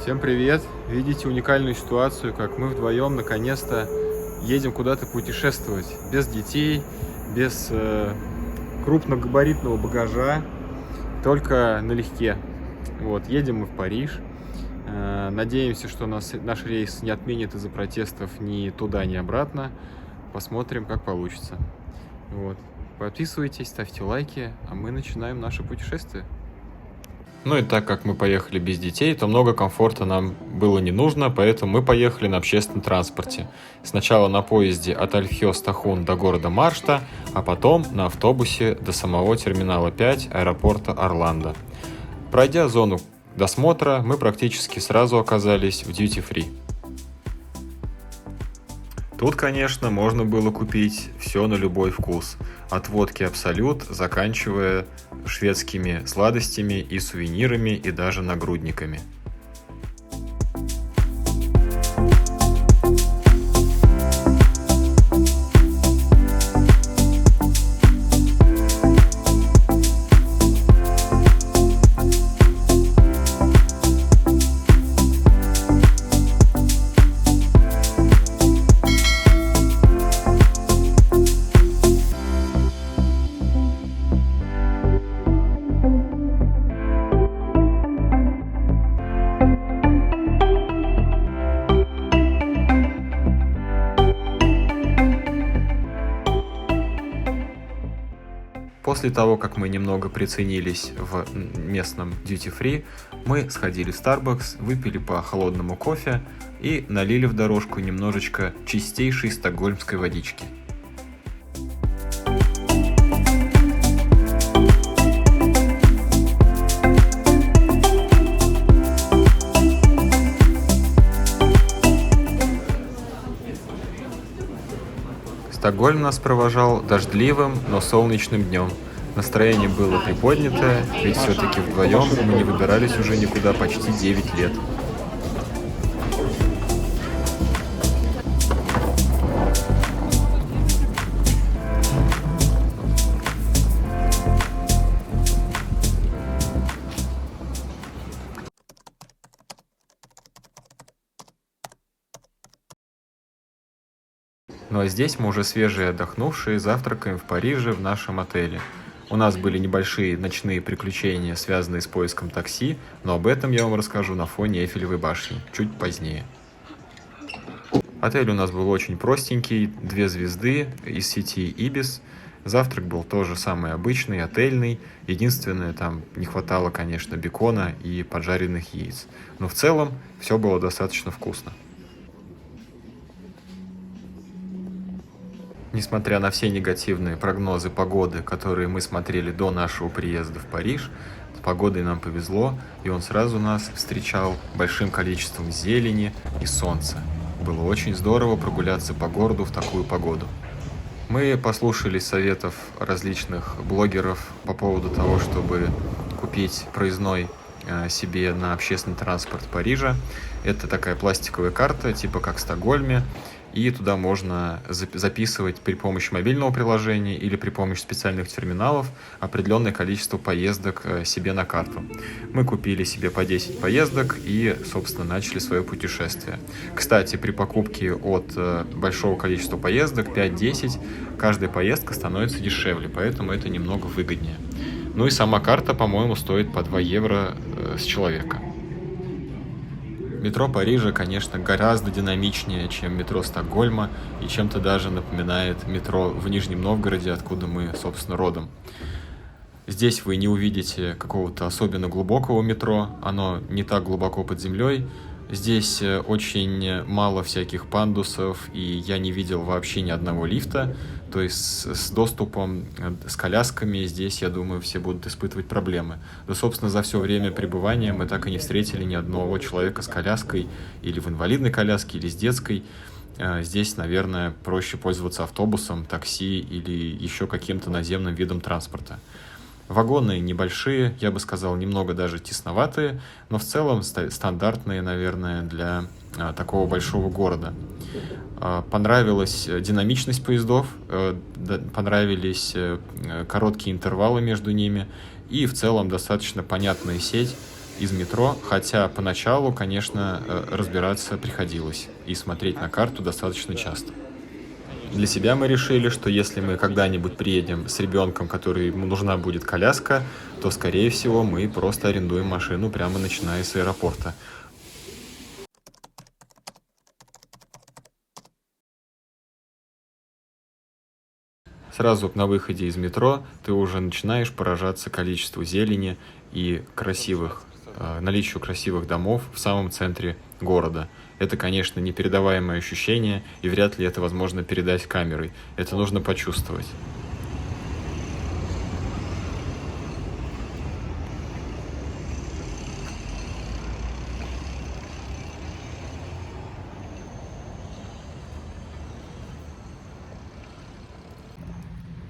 Всем привет! Видите уникальную ситуацию, как мы вдвоем наконец-то едем куда-то путешествовать. Без детей, без крупногабаритного багажа, только налегке. Вот, едем мы в Париж. Надеемся, что наш рейс не отменят из-за протестов ни туда, ни обратно. Посмотрим, как получится. Вот. Подписывайтесь, ставьте лайки, а мы начинаем наше путешествие. Ну и так как мы поехали без детей, то много комфорта нам было не нужно, поэтому мы поехали на общественном транспорте. Сначала на поезде от Альфьё-Стахун до города Маршта, а потом на автобусе до самого терминала 5 аэропорта Орландо. Пройдя зону досмотра, мы практически сразу оказались в дьюти-фри. Тут, конечно, можно было купить все на любой вкус. От водки Абсолют, заканчивая шведскими сладостями и сувенирами, и даже нагрудниками. После того, как мы немного приценились в местном duty-free, мы сходили в Starbucks, выпили по холодному кофе и налили в дорожку немножечко чистейшей стокгольмской водички. Стокгольм нас провожал дождливым, но солнечным днем. Настроение было приподнятое, ведь все-таки вдвоем мы не выбирались уже никуда почти 9 лет. Ну а здесь мы уже свежие отдохнувшие завтракаем в Париже в нашем отеле. У нас были небольшие ночные приключения, связанные с поиском такси, но об этом я вам расскажу на фоне Эйфелевой башни, чуть позднее. Отель у нас был очень простенький, 2 звезды из сети Ibis. Завтрак был тоже самый обычный, отельный. Единственное, там не хватало, конечно, бекона и поджаренных яиц. Но в целом все было достаточно вкусно. Несмотря на все негативные прогнозы погоды, которые мы смотрели до нашего приезда в Париж, с погодой нам повезло, и он сразу нас встречал большим количеством зелени и солнца. Было очень здорово прогуляться по городу в такую погоду. Мы послушали советов различных блогеров по поводу того, чтобы купить проездной себе на общественный транспорт Парижа. Это такая пластиковая карта, типа как в Стокгольме. И туда можно записывать при помощи мобильного приложения или при помощи специальных терминалов определенное количество поездок себе на карту. Мы купили себе по 10 поездок и, собственно, начали свое путешествие. Кстати, при покупке от большого количества поездок, 5-10, каждая поездка становится дешевле, поэтому это немного выгоднее. Ну и сама карта, по-моему, стоит по 2 евро с человека. Метро Парижа, конечно, гораздо динамичнее, чем метро Стокгольма, и чем-то даже напоминает метро в Нижнем Новгороде, откуда мы, собственно, родом. Здесь вы не увидите какого-то особенно глубокого метро, оно не так глубоко под землей. Здесь очень мало всяких пандусов, и я не видел вообще ни одного лифта. То есть с доступом, с колясками здесь, я думаю, все будут испытывать проблемы. Да, собственно, за все время пребывания мы так и не встретили ни одного человека с коляской, или в инвалидной коляске, или с детской. Здесь, наверное, проще пользоваться автобусом, такси или еще каким-то наземным видом транспорта. Вагоны небольшие, я бы сказал, немного даже тесноватые, но в целом стандартные, наверное, для такого большого города. Понравилась динамичность поездов, понравились короткие интервалы между ними и в целом достаточно понятная сеть. из метро, хотя поначалу, конечно, разбираться приходилось и смотреть на карту достаточно часто. Для себя мы решили, что если мы когда-нибудь приедем с ребенком, который ему нужна будет коляска, то, скорее всего, мы просто арендуем машину прямо начиная с аэропорта. Сразу на выходе из метро ты уже начинаешь поражаться количеству зелени и наличию красивых домов в самом центре города. Это, конечно, непередаваемое ощущение, и вряд ли это возможно передать камерой. Это нужно почувствовать.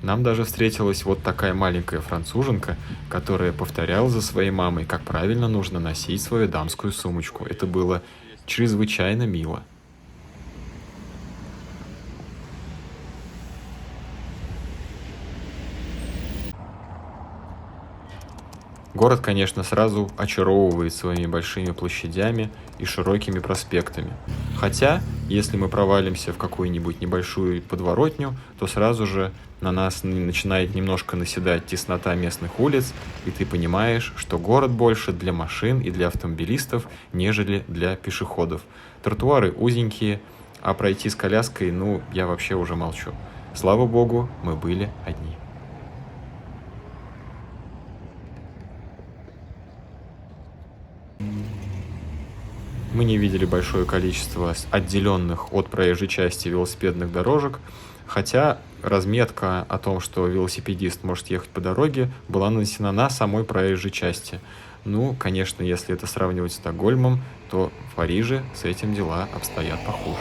Нам даже встретилась вот такая маленькая француженка, которая повторяла за своей мамой, как правильно нужно носить свою дамскую сумочку. Это было чрезвычайно мило. Город, конечно, сразу очаровывает своими большими площадями и широкими проспектами. Хотя, если мы провалимся в какую-нибудь небольшую подворотню, то сразу же на нас начинает немножко наседать теснота местных улиц, и ты понимаешь, что город больше для машин и для автомобилистов, нежели для пешеходов. Тротуары узенькие, а пройти с коляской, ну, я вообще уже молчу. Слава богу, мы были одни. Мы не видели большое количество отделенных от проезжей части велосипедных дорожек, хотя разметка о том, что велосипедист может ехать по дороге, была нанесена на самой проезжей части. Ну, конечно, если это сравнивать с Стокгольмом, то в Париже с этим дела обстоят похуже.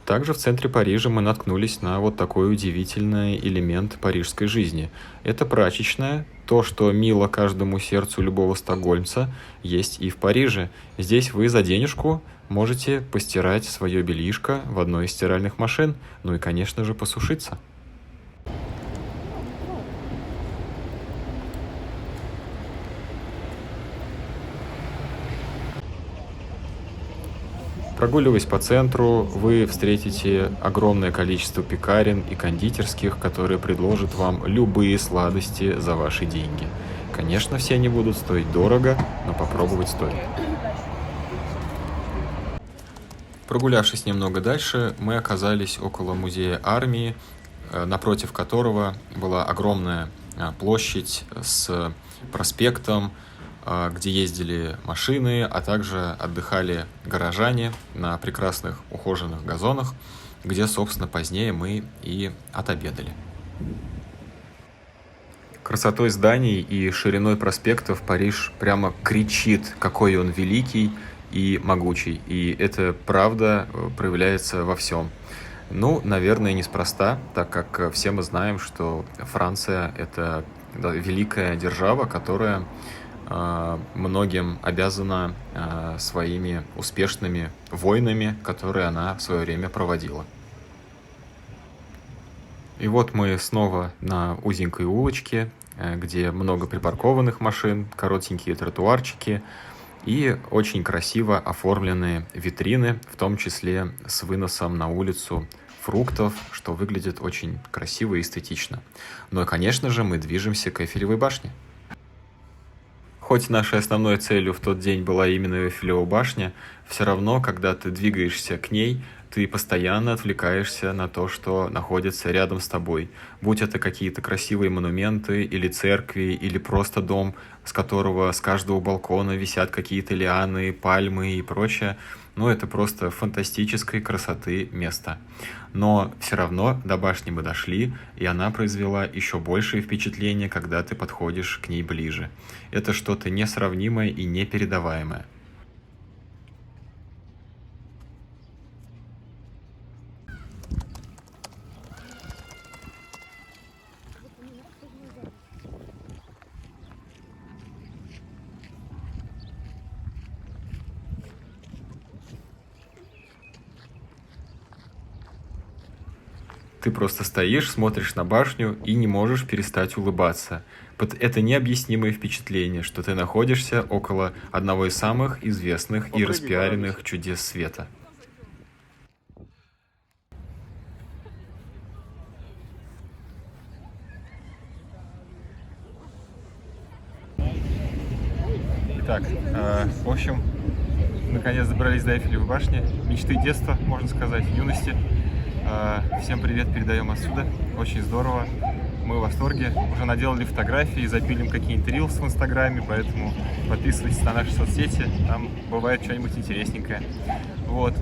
Также в центре Парижа мы наткнулись на вот такой удивительный элемент парижской жизни. Это прачечная. То, что мило каждому сердцу любого стокгольмца, есть и в Париже. Здесь вы за денежку можете постирать свое бельишко в одной из стиральных машин, ну и, конечно же, посушиться. Прогуливаясь по центру, вы встретите огромное количество пекарен и кондитерских, которые предложат вам любые сладости за ваши деньги. Конечно, все они будут стоить дорого, но попробовать стоит. Прогулявшись немного дальше, мы оказались около музея армии, напротив которого была огромная площадь с проспектом, где ездили машины, а также отдыхали горожане на прекрасных ухоженных газонах, где, собственно, позднее мы и отобедали. Красотой зданий и шириной проспектов Париж прямо кричит, какой он великий и могучий. И это правда проявляется во всем. Ну, наверное, неспроста, так как все мы знаем, что Франция — это великая держава, которая многим обязана своими успешными войнами, которые она в свое время проводила. И вот мы снова на узенькой улочке, где много припаркованных машин, коротенькие тротуарчики и очень красиво оформленные витрины, в том числе с выносом на улицу фруктов, что выглядит очень красиво и эстетично. Ну и, конечно же, мы движемся к Эйфелевой башне. Хоть нашей основной целью в тот день была именно Эйфелева башня, все равно, когда ты двигаешься к ней, ты постоянно отвлекаешься на то, что находится рядом с тобой. Будь это какие-то красивые монументы, или церкви, или просто дом, с которого с каждого балкона висят какие-то лианы, пальмы и прочее. Ну, это просто фантастической красоты место. Но все равно до башни мы дошли, и она произвела еще большее впечатление, когда ты подходишь к ней ближе. Это что-то несравнимое и непередаваемое. Ты просто стоишь, смотришь на башню и не можешь перестать улыбаться. Это необъяснимое впечатление, что ты находишься около одного из самых известных и распиаренных чудес света. Итак, в общем, наконец добрались до Эйфелевой башни. Мечты детства, можно сказать, юности. Всем привет передаем отсюда. Очень здорово. Мы в восторге. Уже наделали фотографии, запилим какие-нибудь рилс в Инстаграме, поэтому подписывайтесь на наши соцсети. Там бывает что-нибудь интересненькое. Вот.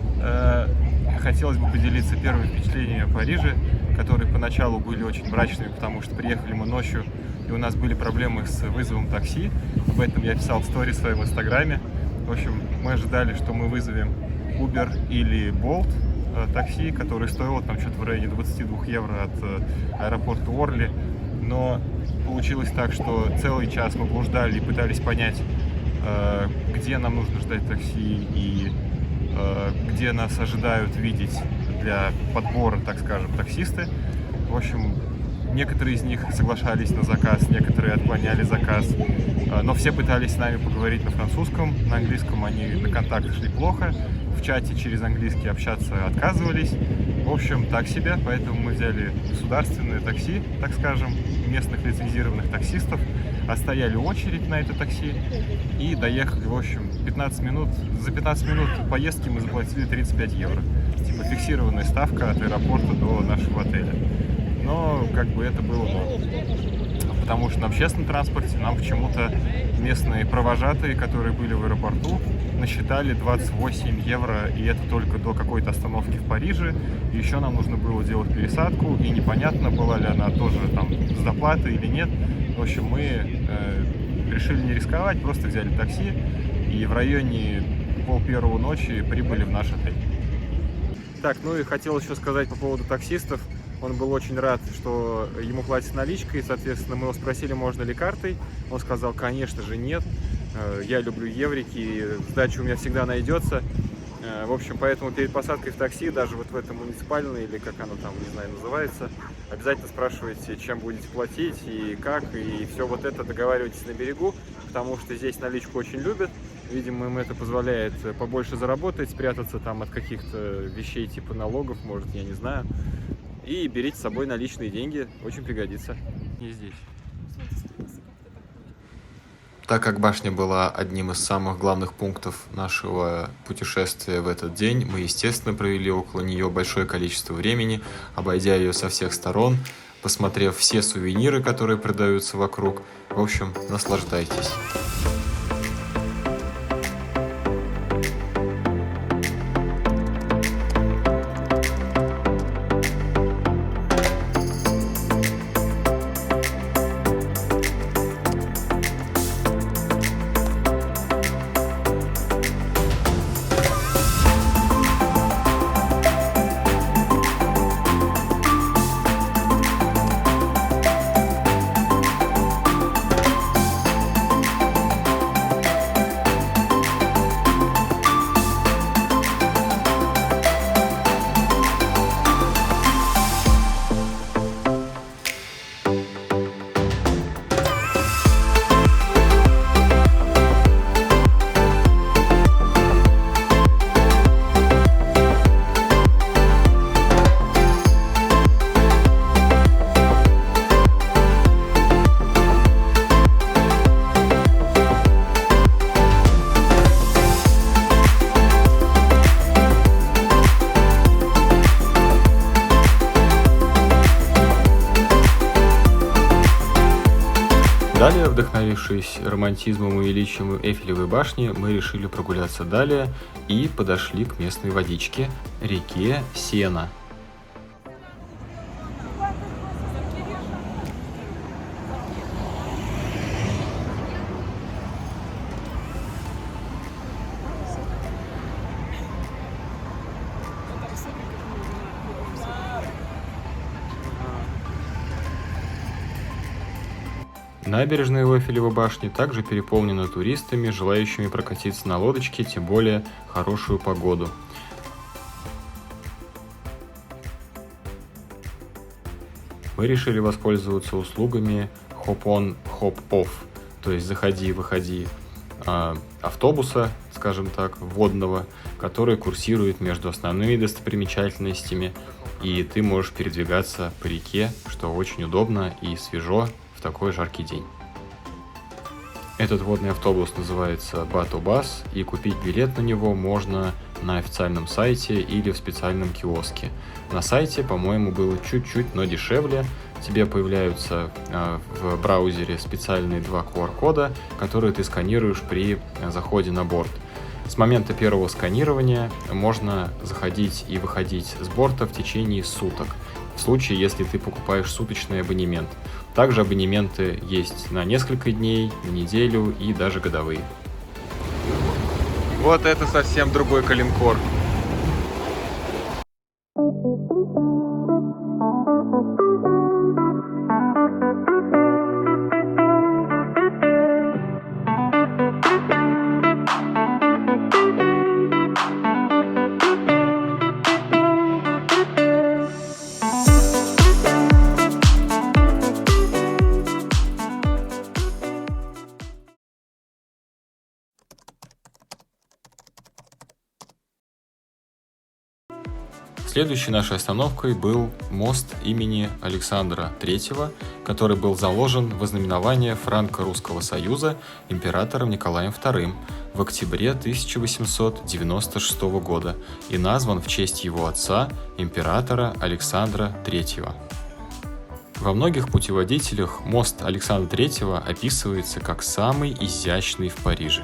Хотелось бы поделиться первыми впечатлениями о Париже, которые поначалу были очень мрачными, потому что приехали мы ночью, и у нас были проблемы с вызовом такси. Об этом я писал в стори в своем Инстаграме. В общем, мы ожидали, что мы вызовем Uber или Bolt такси, которое стоило там что-то в районе 22 евро от аэропорта Орли. Но получилось так, что целый час мы блуждали и пытались понять, где нам нужно ждать такси и где нас ожидают видеть для подбора, так скажем, таксисты. В общем, некоторые из них соглашались на заказ, некоторые отклоняли заказ, но все пытались с нами поговорить на французском, на английском они на контакт шли плохо, в чате через английский общаться отказывались. В общем, так себе, поэтому мы взяли государственное такси, так скажем, местных лицензированных таксистов, отстояли очередь на это такси и доехали, в общем, 15 минут. За 15 минут поездки мы заплатили 35 евро. Типа фиксированная ставка от аэропорта до нашего отеля. Но как бы это было мало. Потому что на общественном транспорте нам почему-то местные провожатые, которые были в аэропорту, насчитали 28 евро, и это только до какой-то остановки в Париже. И еще нам нужно было делать пересадку, и непонятно, была ли она тоже там с доплатой или нет. В общем, мы решили не рисковать, просто взяли такси, и в районе 12:30 ночи прибыли в наш отель. Так, ну и хотел еще сказать по поводу таксистов. Он был очень рад, что ему платят наличкой, и, соответственно, мы его спросили, можно ли картой. Он сказал, конечно же, нет. Я люблю еврики, сдача у меня всегда найдется. В общем, поэтому перед посадкой в такси, даже вот в этом муниципальном, или как оно там, не знаю, называется, обязательно спрашивайте, чем будете платить и как, и все вот это договаривайтесь на берегу, потому что здесь наличку очень любят. Видимо, им это позволяет побольше заработать, спрятаться там от каких-то вещей типа налогов, может, я не знаю. И берите с собой наличные деньги, очень пригодится. Не здесь. Так как башня была одним из самых главных пунктов нашего путешествия в этот день, мы, естественно, провели около нее большое количество времени, обойдя ее со всех сторон, посмотрев все сувениры, которые продаются вокруг. В общем, наслаждайтесь. Далее, вдохновившись романтизмом и величием Эйфелевой башни, мы решили прогуляться далее и подошли к местной водичке, реке Сена. Набережная Эйфелевой башни также переполнена туристами, желающими прокатиться на лодочке, тем более в хорошую погоду. мы решили воспользоваться услугами Hop-on, Hop-off, то есть заходи-выходи автобуса, скажем так, водного, который курсирует между основными достопримечательностями, и ты можешь передвигаться по реке, что очень удобно и свежо в такой жаркий день. Этот водный автобус называется Бату-Бас, и купить билет на него можно на официальном сайте или в специальном киоске. На сайте, по-моему, было чуть-чуть, но дешевле. Тебе появляются в браузере специальные 2 QR-кода, которые ты сканируешь при заходе на борт. С момента первого сканирования можно заходить и выходить с борта в течение суток, в случае, если ты покупаешь суточный абонемент. Также абонементы есть на несколько дней, на неделю и даже годовые. Вот это совсем другой калинкор. Следующей нашей остановкой был мост имени Александра III, который был заложен в ознаменование Франко-Русского союза императором Николаем II в октябре 1896 года и назван в честь его отца, императора Александра III. Во многих путеводителях мост Александра III описывается как самый изящный в Париже.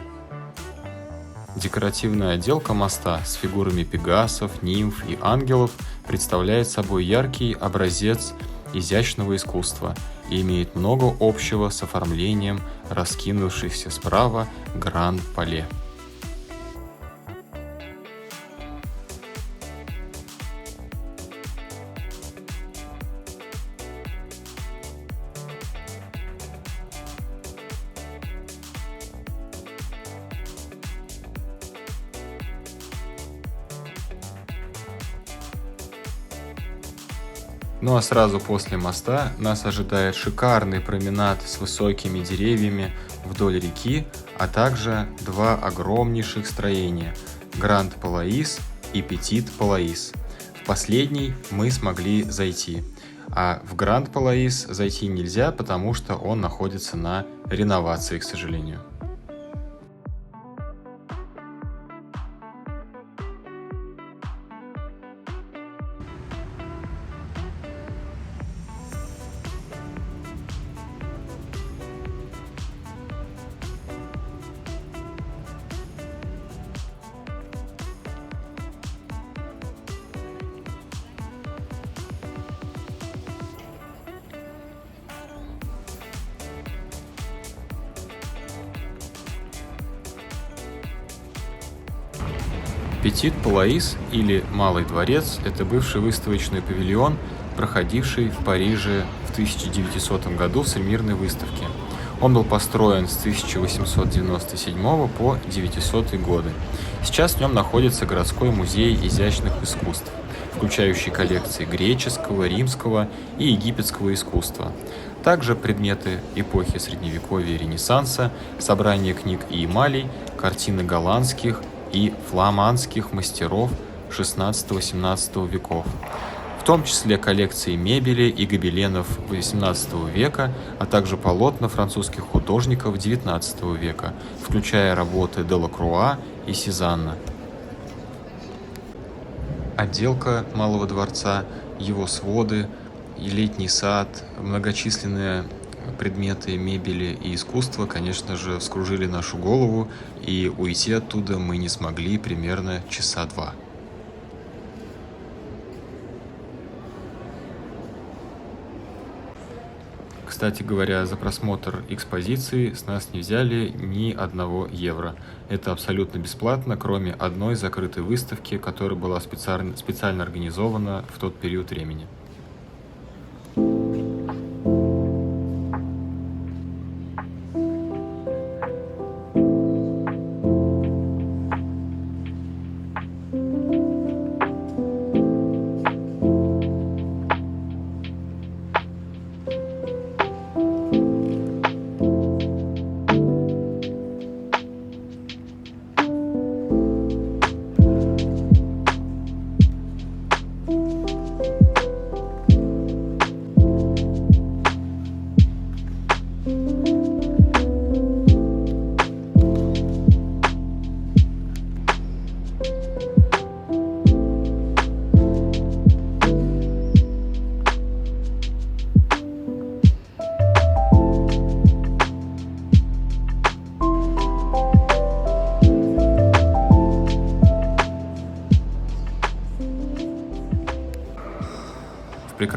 Декоративная отделка моста с фигурами пегасов, нимф и ангелов представляет собой яркий образец изящного искусства и имеет много общего с оформлением раскинувшихся справа Гранд-Пале. Ну а сразу после моста нас ожидает шикарный променад с высокими деревьями вдоль реки, а также 2 огромнейших строения – Гранд Палаис и Петит Палаис. В последний мы смогли зайти, а в Гранд Палаис зайти нельзя, потому что он находится на реновации, к сожалению. Петит Палаис или Малый дворец – это бывший выставочный павильон, проходивший в Париже в 1900 году в Всемирной выставке. Он был построен с 1897 по 900 годы. Сейчас в нем находится городской музей изящных искусств, включающий коллекции греческого, римского и египетского искусства. Также предметы эпохи Средневековья и Ренессанса, собрание книг и эмалей, картины голландских и фламандских мастеров XVI-XVII веков, в том числе коллекции мебели и гобеленов XVIII века, а также полотна французских художников XIX века, включая работы Делакруа и Сезанна. Отделка Малого дворца, его своды, и летний сад, многочисленные предметы мебели и искусства, конечно же, вскружили нашу голову, и уйти оттуда мы не смогли примерно часа 2. Кстати говоря, за просмотр экспозиции с нас не взяли ни 1 евро. Это абсолютно бесплатно, кроме одной закрытой выставки, которая была специально организована в тот период времени.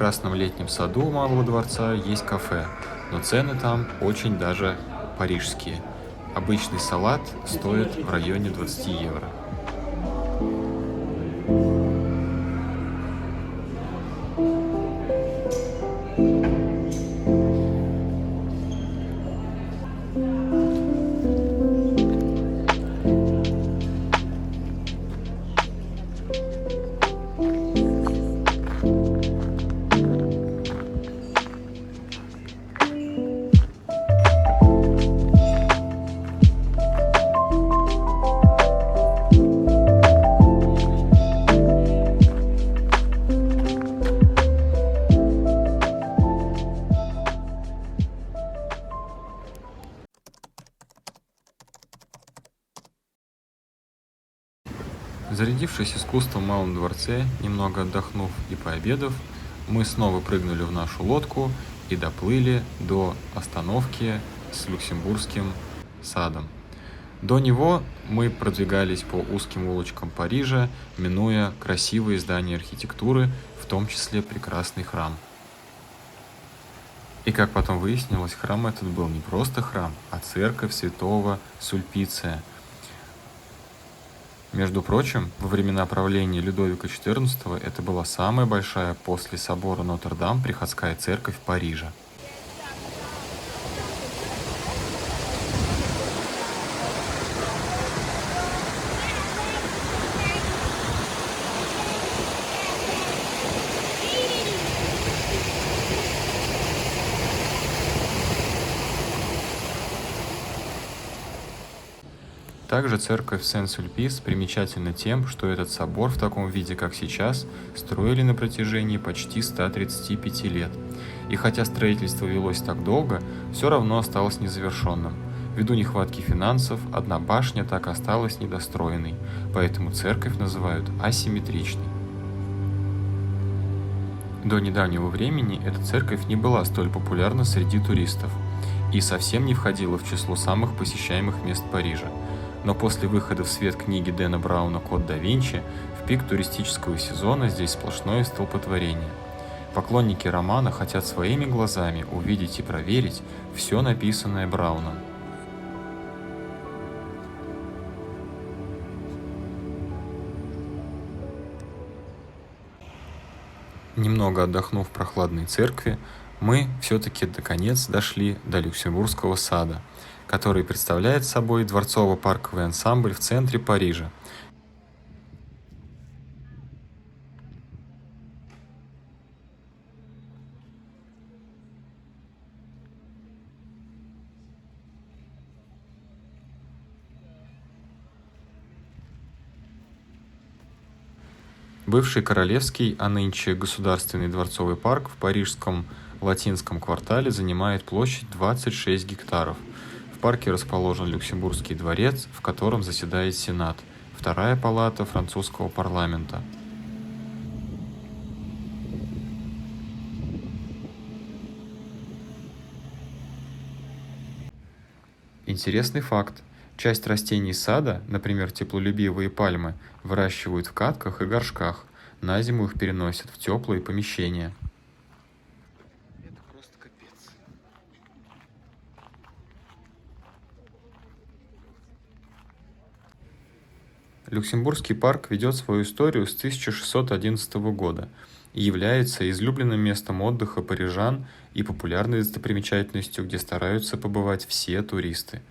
прекрасном летнем саду Малого дворца есть кафе, но цены там очень даже парижские. Обычный салат стоит в районе 20 евро. Зарядившись искусством в Малом дворце, немного отдохнув и пообедав, мы снова прыгнули в нашу лодку и доплыли до остановки с Люксембургским садом. До него мы продвигались по узким улочкам Парижа, минуя красивые здания архитектуры, в том числе прекрасный храм. И как потом выяснилось, храм этот был не просто храм, а церковь святого Сульпиция. Между прочим, во времена правления Людовика XIV это была самая большая после собора Нотр-Дам приходская церковь Парижа. Также церковь Сен-Сульпис примечательна тем, что этот собор в таком виде, как сейчас, строили на протяжении почти 135 лет. И хотя строительство велось так долго, все равно осталось незавершенным. Ввиду нехватки финансов, одна башня так и осталась недостроенной, поэтому церковь называют асимметричной. До недавнего времени эта церковь не была столь популярна среди туристов и совсем не входила в число самых посещаемых мест Парижа. Но после выхода в свет книги Дэна Брауна «Код да Винчи» в пик туристического сезона здесь сплошное столпотворение. Поклонники романа хотят своими глазами увидеть и проверить все написанное Брауном. Немного отдохнув в прохладной церкви, мы все-таки наконец дошли до Люксембургского сада, который представляет собой дворцово-парковый ансамбль в центре Парижа. Бывший королевский, а нынче государственный дворцовый парк в парижском Латинском квартале занимает площадь 26 гектаров. В парке расположен Люксембургский дворец, в котором заседает Сенат, вторая палата французского парламента. Интересный факт. Часть растений сада, например, теплолюбивые пальмы, выращивают в катках и горшках. На зиму их переносят в теплые помещения. Это просто капец. Люксембургский парк ведет свою историю с 1611 года и является излюбленным местом отдыха парижан и популярной достопримечательностью, где стараются побывать все туристы.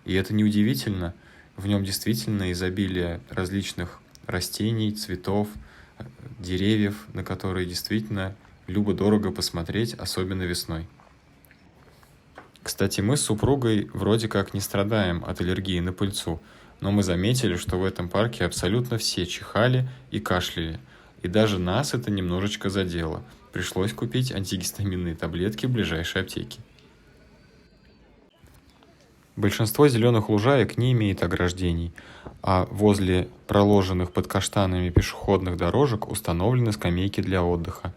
И это неудивительно, в нем действительно изобилие различных растений, цветов, деревьев, на которые действительно любо-дорого посмотреть, особенно весной. Кстати, мы с супругой вроде как не страдаем от аллергии на пыльцу, но мы заметили, что в этом парке абсолютно все чихали и кашляли, и даже нас это немножечко задело. Пришлось купить антигистаминные таблетки в ближайшей аптеке. Большинство зеленых лужаек не имеет ограждений, а возле проложенных под каштанами пешеходных дорожек установлены скамейки для отдыха.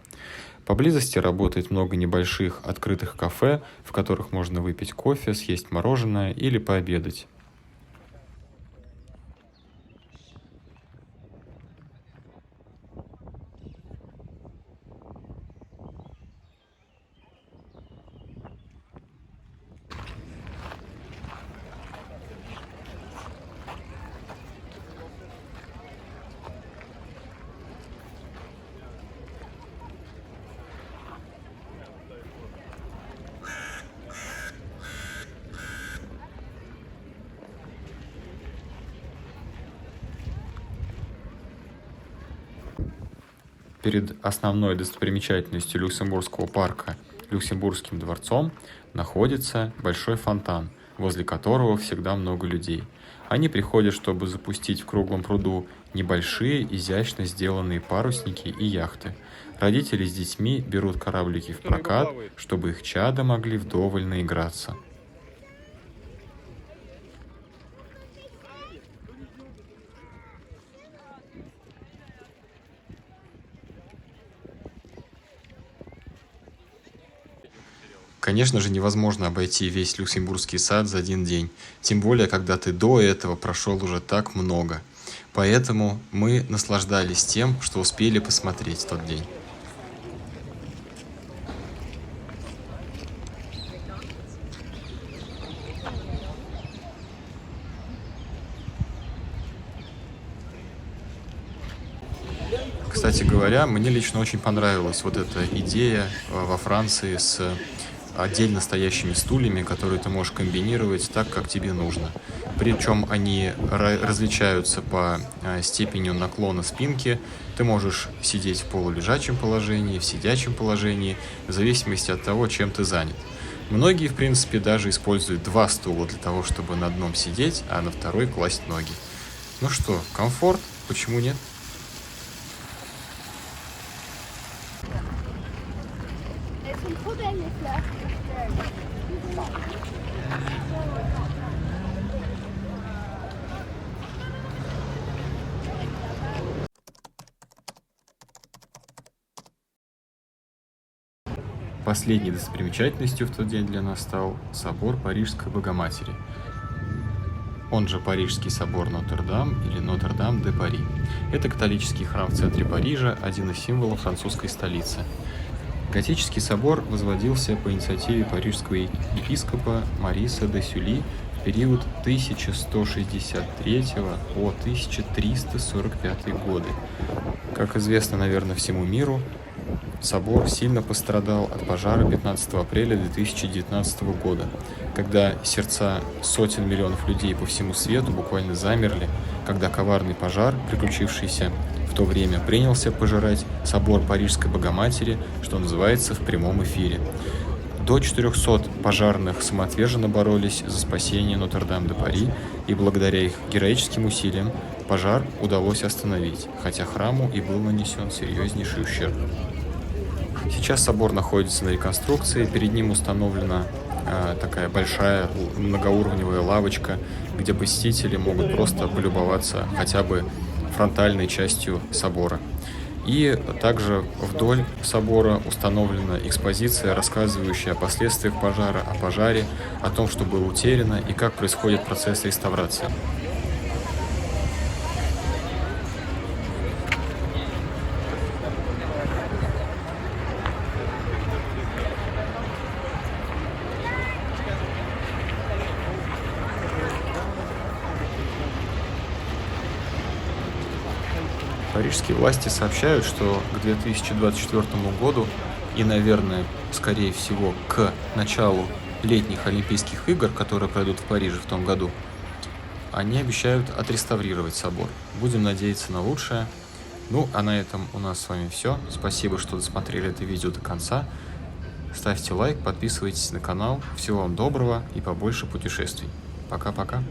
Поблизости работает много небольших открытых кафе, в которых можно выпить кофе, съесть мороженое или пообедать. Перед основной достопримечательностью Люксембургского парка, Люксембургским дворцом, находится большой фонтан, возле которого всегда много людей. Они приходят, чтобы запустить в круглом пруду небольшие, изящно сделанные парусники и яхты. Родители с детьми берут кораблики в прокат, чтобы их чада могли вдоволь наиграться. Конечно же, невозможно обойти весь Люксембургский сад за один день, тем более, когда ты до этого прошел уже так много. Поэтому мы наслаждались тем, что успели посмотреть в тот день. Кстати говоря, мне лично очень понравилась вот эта идея во Франции с отдельно стоящими стульями, которые ты можешь комбинировать так, как тебе нужно. Причем они различаются по степени наклона спинки. Ты можешь сидеть в полулежачем положении, в сидячем положении, в зависимости от того, чем ты занят. Многие, в принципе, даже используют два стула для того, чтобы на одном сидеть, а на второй класть ноги. Ну что, комфорт? Почему нет? Последней достопримечательностью в тот день для нас стал собор Парижской Богоматери, он же Парижский собор Нотр-Дам или Нотр-Дам-де-Пари. Это католический храм в центре Парижа, один из символов французской столицы. Готический собор возводился по инициативе парижского епископа Мариса де Сюли в период 1163 по 1345 годы. Как известно, наверное, всему миру, собор сильно пострадал от пожара 15 апреля 2019 года, когда сердца сотен миллионов людей по всему свету буквально замерли, когда коварный пожар, приключившийся в то время, принялся пожирать собор Парижской Богоматери, что называется, в прямом эфире. До 400 пожарных самоотверженно боролись за спасение Нотр-Дам-де-Пари, и благодаря их героическим усилиям пожар удалось остановить, хотя храму и был нанесен серьезнейший ущерб. Сейчас собор находится на реконструкции, перед ним установлена такая большая многоуровневая лавочка, где посетители могут просто полюбоваться хотя бы фронтальной частью собора. И также вдоль собора установлена экспозиция, рассказывающая о последствиях пожара, о пожаре, о том, что было утеряно и как происходит процесс реставрации. Парижские власти сообщают, что к 2024 году и, наверное, скорее всего, к началу летних Олимпийских игр, которые пройдут в Париже в том году, они обещают отреставрировать собор. Будем надеяться на лучшее. Ну, а на этом у нас с вами все. Спасибо, что досмотрели это видео до конца. Ставьте лайк, подписывайтесь на канал. Всего вам доброго и побольше путешествий. Пока-пока.